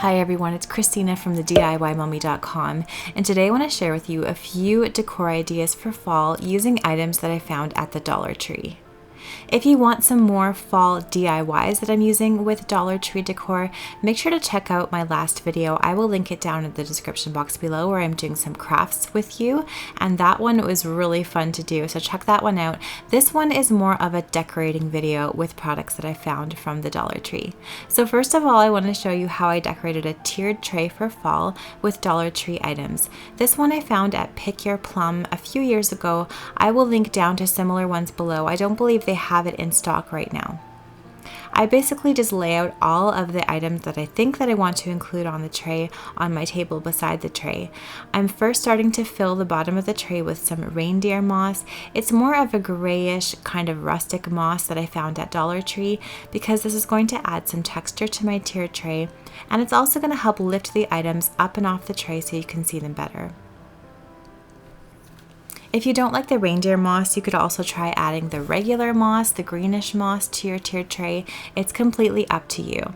Hi everyone, it's Christina from the DIYmummy.com, and today I want to share with you a few decor ideas for fall using items that I found at the Dollar Tree. If you want some more fall DIYs that I'm using with Dollar Tree decor, make sure to check out my last video. I will link it down in the description box below where I'm doing some crafts with you, and that one was really fun to do, so check that one out. This one is more of a decorating video with products that I found from the Dollar Tree. So first of all, I want to show you how I decorated a tiered tray for fall with Dollar Tree items. This one I found at Pick Your Plum a few years ago. I will link down to similar ones below. I don't believe they have it in stock right now. I basically just lay out all of the items that I think that I want to include on the tray on my table beside the tray. I'm first starting to fill the bottom of the tray with some reindeer moss. It's more of a grayish kind of rustic moss that I found at Dollar Tree because this is going to add some texture to my tiered tray, and it's also going to help lift the items up and off the tray so you can see them better. If you don't like the reindeer moss, you could also try adding the regular moss, the greenish moss, to your tiered tray. It's completely up to you.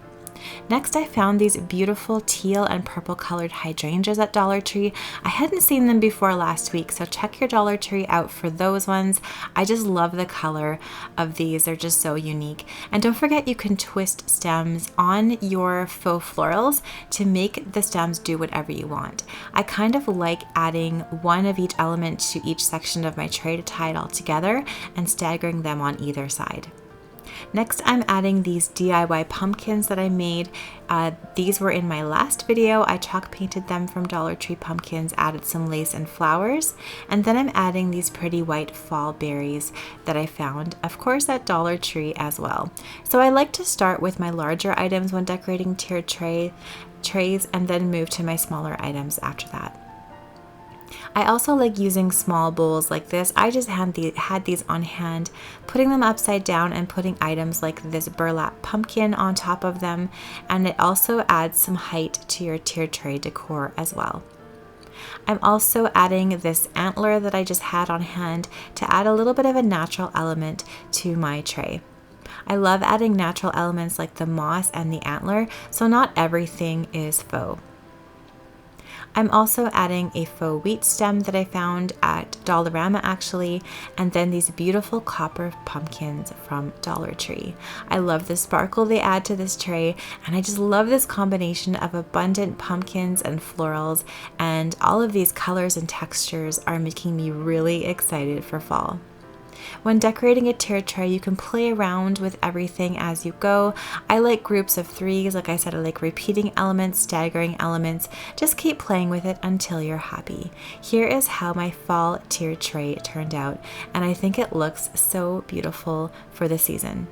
Next, I found these beautiful teal and purple colored hydrangeas at Dollar Tree. I hadn't seen them before last week, so check your Dollar Tree out for those ones. I just love the color of these. They're just so unique. And don't forget, you can twist stems on your faux florals to make the stems do whatever you want. I kind of like adding one of each element to each section of my tray to tie it all together and staggering them on either side. Next, I'm adding these DIY pumpkins that I made. These were in my last video. I chalk painted them from Dollar Tree pumpkins, added some lace and flowers, and then I'm adding these pretty white fall berries that I found, of course, at Dollar Tree as well. So I like to start with my larger items when decorating tiered trays and then move to my smaller items after that. I also like using small bowls like this. I just had these on hand, putting them upside down and putting items like this burlap pumpkin on top of them, and it also adds some height to your tiered tray decor as well. I'm also adding this antler that I just had on hand to add a little bit of a natural element to my tray. I love adding natural elements like the moss and the antler, so not everything is faux. I'm also adding a faux wheat stem that I found at Dollarama actually, and then these beautiful copper pumpkins from Dollar Tree. I love the sparkle they add to this tray, and I just love this combination of abundant pumpkins and florals, and all of these colors and textures are making me really excited for fall. When decorating a tiered tray, you can play around with everything as you go. I like groups of threes. Like I said, I like repeating elements, staggering elements. Just keep playing with it until you're happy. Here is how my fall tiered tray turned out, and I think it looks so beautiful for the season.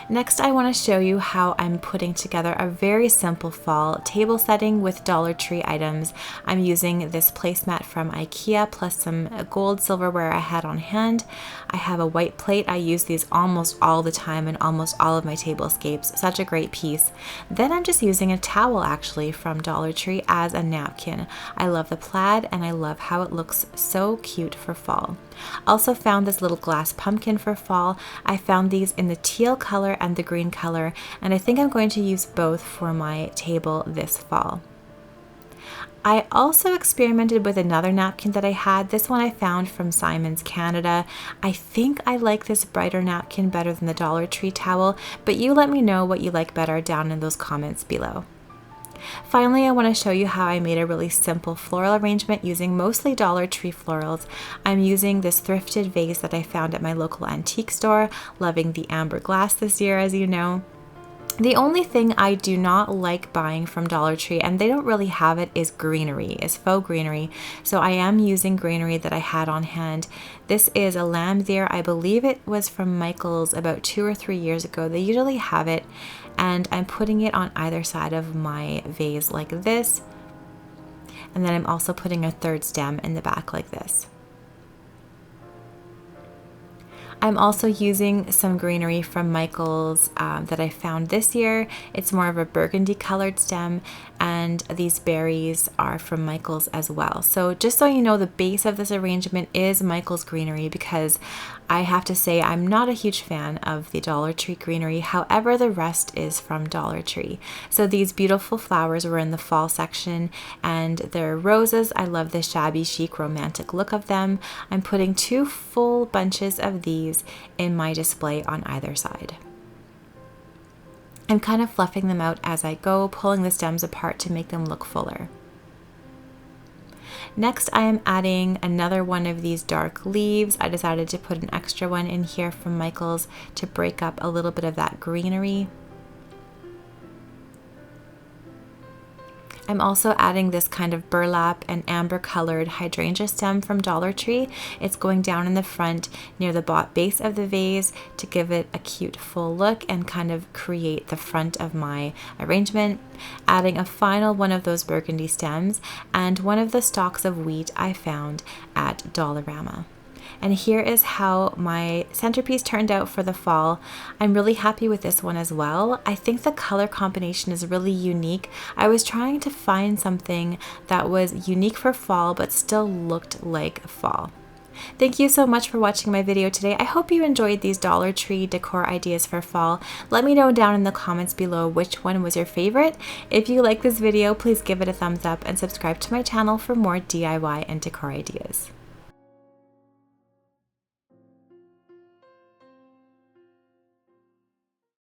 Next, I want to show you how I'm putting together a very simple fall table setting with Dollar Tree items. I'm using this placemat from IKEA plus some gold silverware I had on hand. I have a white plate. I use these almost all the time in almost all of my tablescapes. Such a great piece. Then I'm just using a towel actually from Dollar Tree as a napkin. I love the plaid and I love how it looks so cute for fall. Also found this little glass pumpkin for fall. I found these in the teal color and the green color, and I think I'm going to use both for my table this fall. I also experimented with another napkin that I had. This one I found from Simon's Canada. I think I like this brighter napkin better than the Dollar Tree towel, but you let me know what you like better down in those comments below. Finally, I want to show you how I made a really simple floral arrangement using mostly Dollar Tree florals. I'm using this thrifted vase that I found at my local antique store, loving the amber glass this year, as you know. The only thing I do not like buying from Dollar Tree, and they don't really have it, is greenery, is faux greenery. So I am using greenery that I had on hand. This is a lamb deer. I believe it was from Michael's about 2 or 3 years ago. They usually have it, and I'm putting it on either side of my vase like this. And then I'm also putting a third stem in the back like this. I'm also using some greenery from Michael's that I found this year. It's more of a burgundy colored stem, and these berries are from Michael's as well. So just so you know, the base of this arrangement is Michael's greenery, because I have to say I'm not a huge fan of the Dollar Tree greenery. However, the rest is from Dollar Tree. So these beautiful flowers were in the fall section, and they're roses. I love the shabby chic romantic look of them. I'm putting 2 full bunches of these in my display on either side. I'm kind of fluffing them out as I go, pulling the stems apart to make them look fuller. Next, I am adding another one of these dark leaves. I decided to put an extra one in here from Michael's to break up a little bit of that greenery. I'm also adding this kind of burlap and amber colored hydrangea stem from Dollar Tree. It's going down in the front near the base of the vase to give it a cute full look and kind of create the front of my arrangement. Adding a final one of those burgundy stems and one of the stalks of wheat I found at Dollarama. And here is how my centerpiece turned out for the fall. I'm really happy with this one as well. I think the color combination is really unique. I was trying to find something that was unique for fall but still looked like fall. Thank you so much for watching my video today. I hope you enjoyed these Dollar Tree decor ideas for fall. Let me know down in the comments below which one was your favorite. If you like this video, please give it a thumbs up and subscribe to my channel for more DIY and decor ideas.